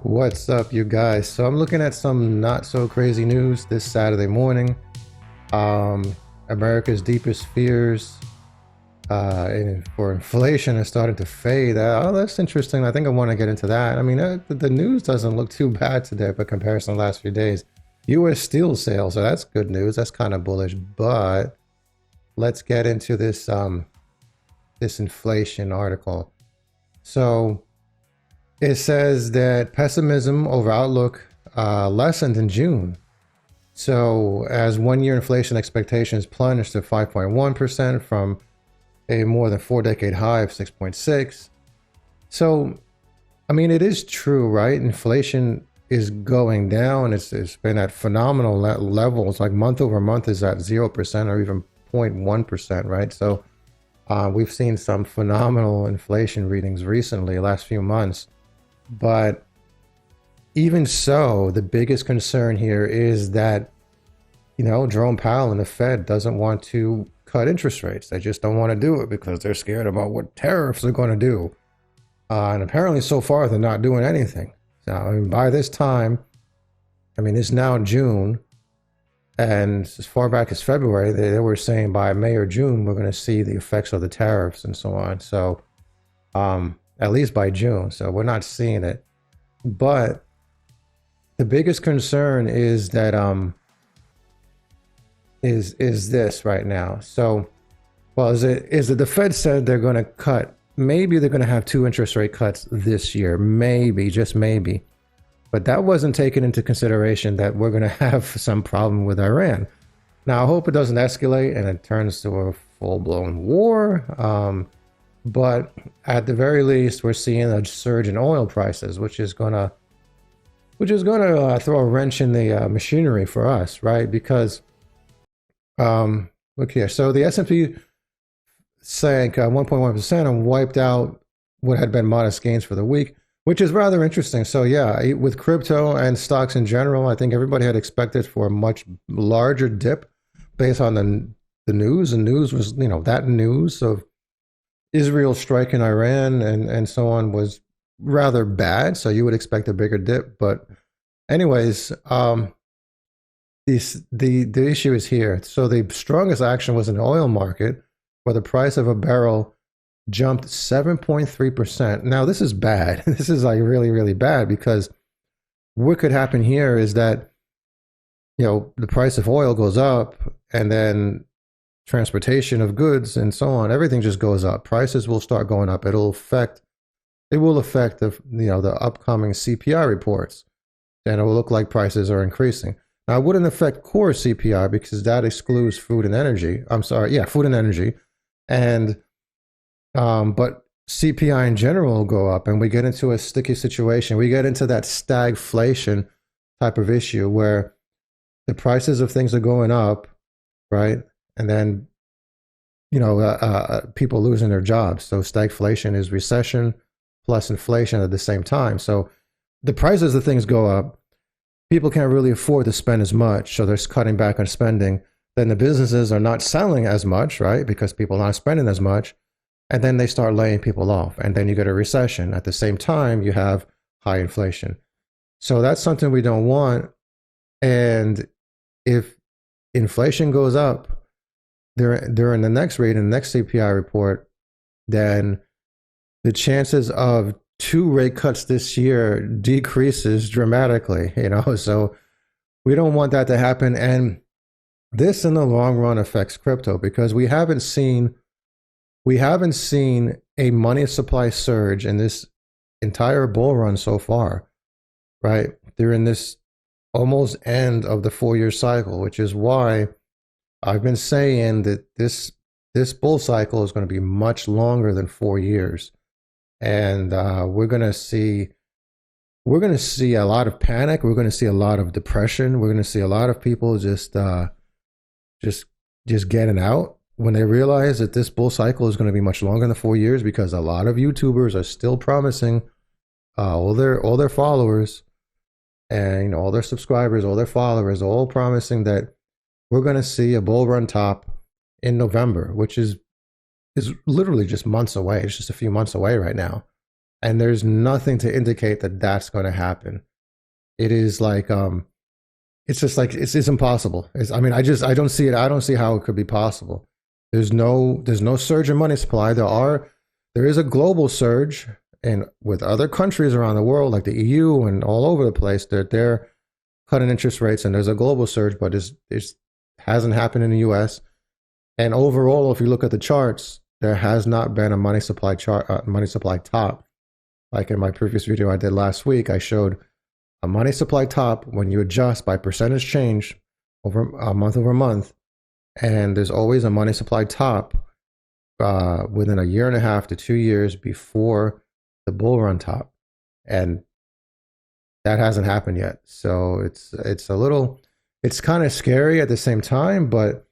What's up, you guys? So I'm looking at some not so crazy news this Saturday morning. America's deepest fears for inflation is starting to fade. Oh, that's interesting. I think I want to get into that. I mean, the news doesn't look too bad today by comparison to the last few days. U.S. steel sales, so that's good news. That's kind of bullish. But let's get into this this inflation article. So it says that pessimism over outlook lessened in June. So as one-year inflation expectations plunged to 5.1% from a more than 4-decade high of 6.6. So, I mean, it is true, right? Inflation is going down. It's been at phenomenal levels, like month over month is at 0% or even 0.1%, right? So we've seen some phenomenal inflation readings recently, last few months. But even so, the biggest concern here is that, you know, Jerome Powell and the Fed doesn't want to cut interest rates. They just don't want to do it because they're scared about what tariffs are going to do. And apparently so far, they're not doing anything. So, I mean, by this time, I mean, it's now June. And as far back as February, they were saying by May or June, we're going to see the effects of the tariffs and so on. So, at least by June. So we're not seeing it. But the biggest concern is that is this right now. So, well, is that the Fed said they're going to cut, maybe they're going to have 2 interest rate cuts this year, maybe, just maybe. But that wasn't taken into consideration that we're going to have some problem with Iran. Now, I hope it doesn't escalate and it turns to a full-blown war. But at the very least, we're seeing a surge in oil prices, which is gonna throw a wrench in the machinery for us, right? Because look here, so the S&P sank 1.1% and wiped out what had been modest gains for the week, which is rather interesting. So yeah, with crypto and stocks in general, I think everybody had expected for a much larger dip based on the news. The news was, you know, that news of Israel striking Iran and so on was rather bad, so you would expect a bigger dip. But anyways, the issue is here. So the strongest action was in the oil market, where the price of a barrel jumped 7.3%. Now this is bad. This is like really, really bad, because what could happen here is that, you know, the price of oil goes up and then transportation of goods and so on, everything just goes up. Prices will start going up. It will affect the, you know, the upcoming CPI reports, and it will look like prices are increasing. Now, it wouldn't affect core CPI because that excludes food and energy. I'm sorry, yeah, food and energy, and but CPI in general will go up, and we get into a sticky situation. We get into that stagflation type of issue where the prices of things are going up, right? And then, you know, people losing their jobs. So stagflation is recession plus inflation at the same time. So the prices of things go up. People can't really afford to spend as much, so they're cutting back on spending. Then the businesses are not selling as much, right? Because people are not spending as much. And then they start laying people off. And then you get a recession. At the same time, you have high inflation. So that's something we don't want. And if inflation goes up during the next rate, in the next CPI report, then the chances of 2 rate cuts this year decreases dramatically, you know, so we don't want that to happen. And this in the long run affects crypto, because we haven't seen a money supply surge in this entire bull run so far, right? They're in this almost end of the 4-year cycle, which is why I've been saying that this bull cycle is going to be much longer than 4 years, and we're going to see a lot of panic. We're going to see a lot of depression. We're going to see a lot of people just getting out when they realize that this bull cycle is going to be much longer than 4 years, because a lot of YouTubers are still promising all their followers and, you know, all their subscribers, all their followers, all promising that we're going to see a bull run top in November, which is literally just months away. It's just a few months away right now. and there's nothing to indicate that that's going to happen. It is like it's just like it's impossible. I mean, I don't see it. I don't see how it could be possible. There's no surge in money supply. There is a global surge, and with other countries around the world, like the EU and all over the place, they're cutting interest rates, and there's a global surge, but it hasn't happened in the U.S. And overall, if you look at the charts, there has not been a money supply top. Like in my previous video I did last week, I showed a money supply top when you adjust by percentage change over month, and there's always a money supply top within a year and a half to 2 years before the bull run top, and that hasn't happened yet. So it's kind of scary at the same time, but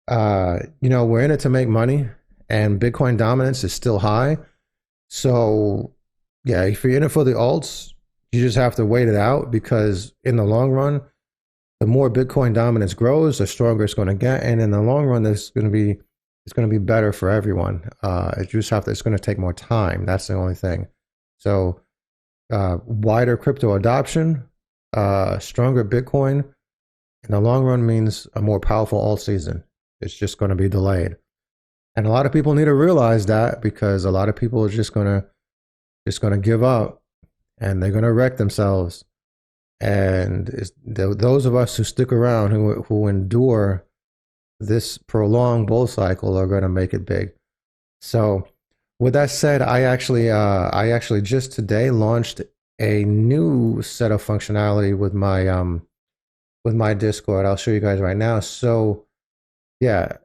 we're in it to make money, and Bitcoin dominance is still high. So yeah, if you're in it for the alts, you just have to wait it out, because in the long run, the more Bitcoin dominance grows, the stronger it's going to get, and in the long run, it's going to be better for everyone. It's going to take more time. That's the only thing. So wider crypto adoption, stronger Bitcoin in the long run means a more powerful alt season. It's just going to be delayed, and a lot of people need to realize that, because a lot of people are just going to give up. And they're going to wreck themselves. And those of us who stick around, who endure this prolonged bull cycle, are going to make it big. So with that said, I actually just today launched a new set of functionality with my Discord. I'll show you guys right now. So yeah,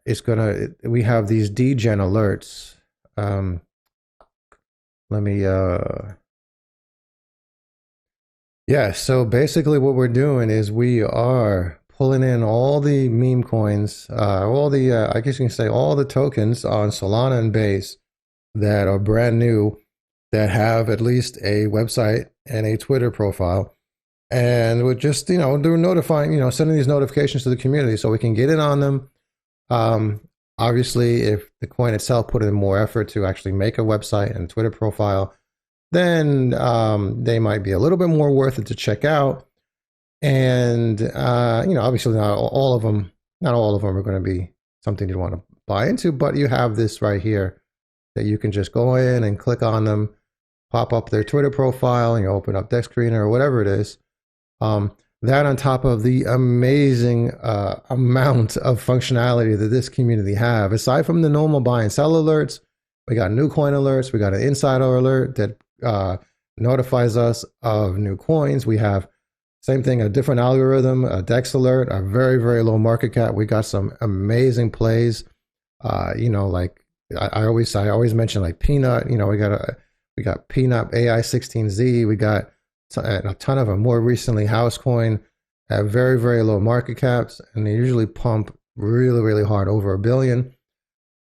we have these degen alerts. Yeah, so basically what we're doing is we are pulling in all the meme coins, all the, I guess you can say all the tokens on Solana and Base that are brand new, that have at least a website and a Twitter profile. And we're just, doing notifying, sending these notifications to the community so we can get in on them. Obviously, if the coin itself put in more effort to actually make a website and Twitter profile, then they might be a little bit more worth it to check out. And, obviously not all of them are going to be something you want to buy into, but you have this right here that you can just go in and click on them, pop up their Twitter profile, and you open up Deck Screener or whatever it is. That on top of the amazing amount of functionality that this community have, aside from the normal buy and sell alerts, we got new coin alerts, we got an insider alert that notifies us of new coins. We have same thing, a different algorithm, a DEX alert, a very, very low market cap. We got some amazing plays. Like I always mention like Peanut. We got Peanut AI16Z. We got a ton of them. More recently, Housecoin at very, very low market caps, and they usually pump really, really hard, over $1 billion.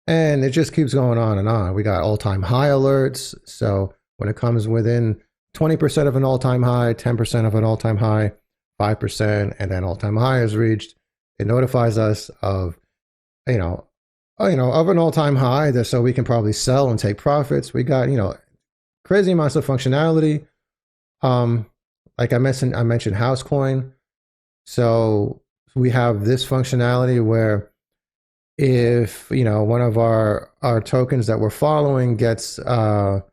And it just keeps going on and on. We got all-time high alerts. So when it comes within 20% of an all-time high, 10% of an all-time high, 5%, and then all-time high is reached, it notifies us of, of an all-time high, that so we can probably sell and take profits. We got, crazy amounts of functionality. Like I mentioned Housecoin. So we have this functionality where if, one of our tokens that we're following gets a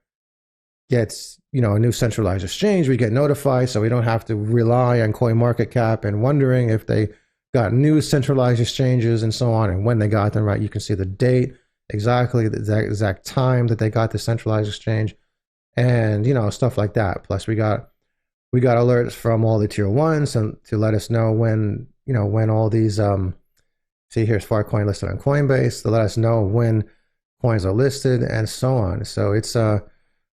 new centralized exchange, we get notified, so we don't have to rely on CoinMarketCap and wondering if they got new centralized exchanges and so on, and when they got them, right? You can see the date, exactly the exact time that they got the centralized exchange, and stuff like that. Plus we got alerts from all the tier ones to let us know when all these see, here's Farcoin listed on Coinbase, to let us know when coins are listed and so on. So it's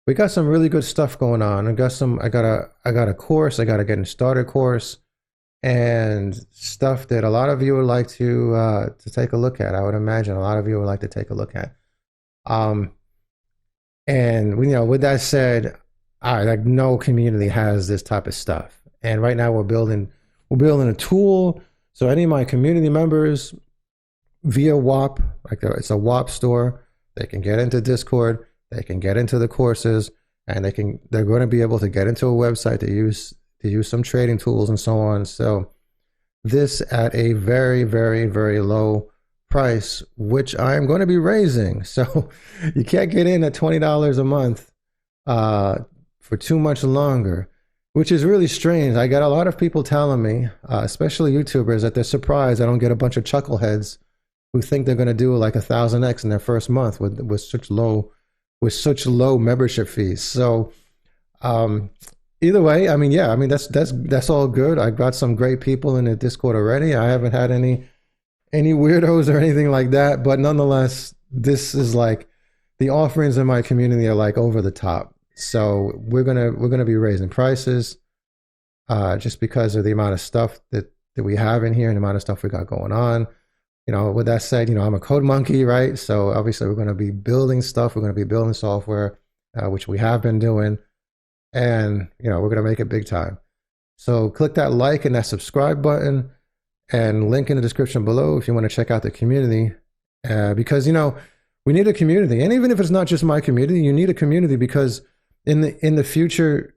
we got some really good stuff going on. I got a course, I got a getting started course, and stuff that a lot of you would like to take a look at. I would imagine a lot of you would like to take a look at. And with that said, like no community has this type of stuff. And right now we're building a tool. So any of my community members via WAP, it's a WAP store, they can get into Discord, they can get into the courses, and they're going to be able to get into a website to use some trading tools and so on. So this at a very, very, very low price, which I'm going to be raising. So you can't get in at $20 a month for too much longer, which is really strange. I got a lot of people telling me, especially YouTubers, that they're surprised I don't get a bunch of chuckleheads who think they're going to do like 1,000x in their first month with such low membership fees. So either way, I mean, yeah, I mean that's all good. I've got some great people in the Discord already. I haven't had any weirdos or anything like that, but nonetheless, this is like the offerings in my community are like over the top. So we're gonna be raising prices just because of the amount of stuff that we have in here and the amount of stuff we got going on. You know, with that said, you know, I'm a code monkey, right? So obviously we're going to be building stuff. We're going to be building software, which we have been doing. And, you know, we're going to make it big time. So click that like and that subscribe button and link in the description below if you want to check out the community. Because, you know, we need a community. And even if it's not just my community, you need a community because in the future,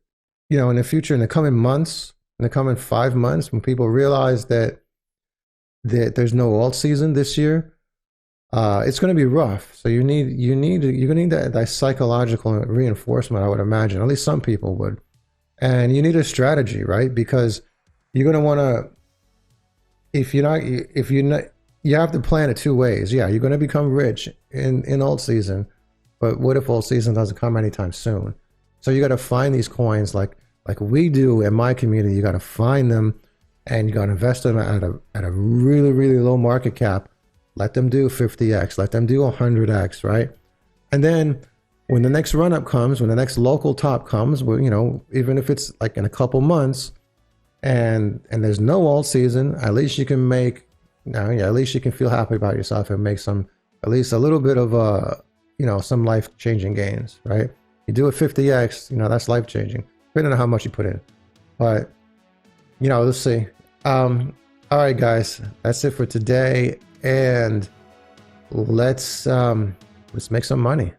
you know, in the coming months, in the coming 5 months, when people realize that there's no alt season this year, it's going to be rough. So you're going to need that psychological reinforcement, I would imagine. At least some people would. And you need a strategy, right? Because you're going to want to, you have to plan it two ways. Yeah, you're going to become rich in alt season, but what if alt season doesn't come anytime soon? So you got to find these coins like we do in my community. You got to find them. And you got to invest them at a really, really low market cap. Let them do 50x. Let them do 100x, right? And then when the next run-up comes, when the next local top comes, well, you know, even if it's like in a couple months, and there's no alt season, at least you can make, at least you can feel happy about yourself and make some, at least a little bit of, you know, some life-changing gains, right? You do a 50x, you know, that's life-changing, depending on how much you put in. But, you know, let's see. All right, guys, that's it for today, and let's make some money.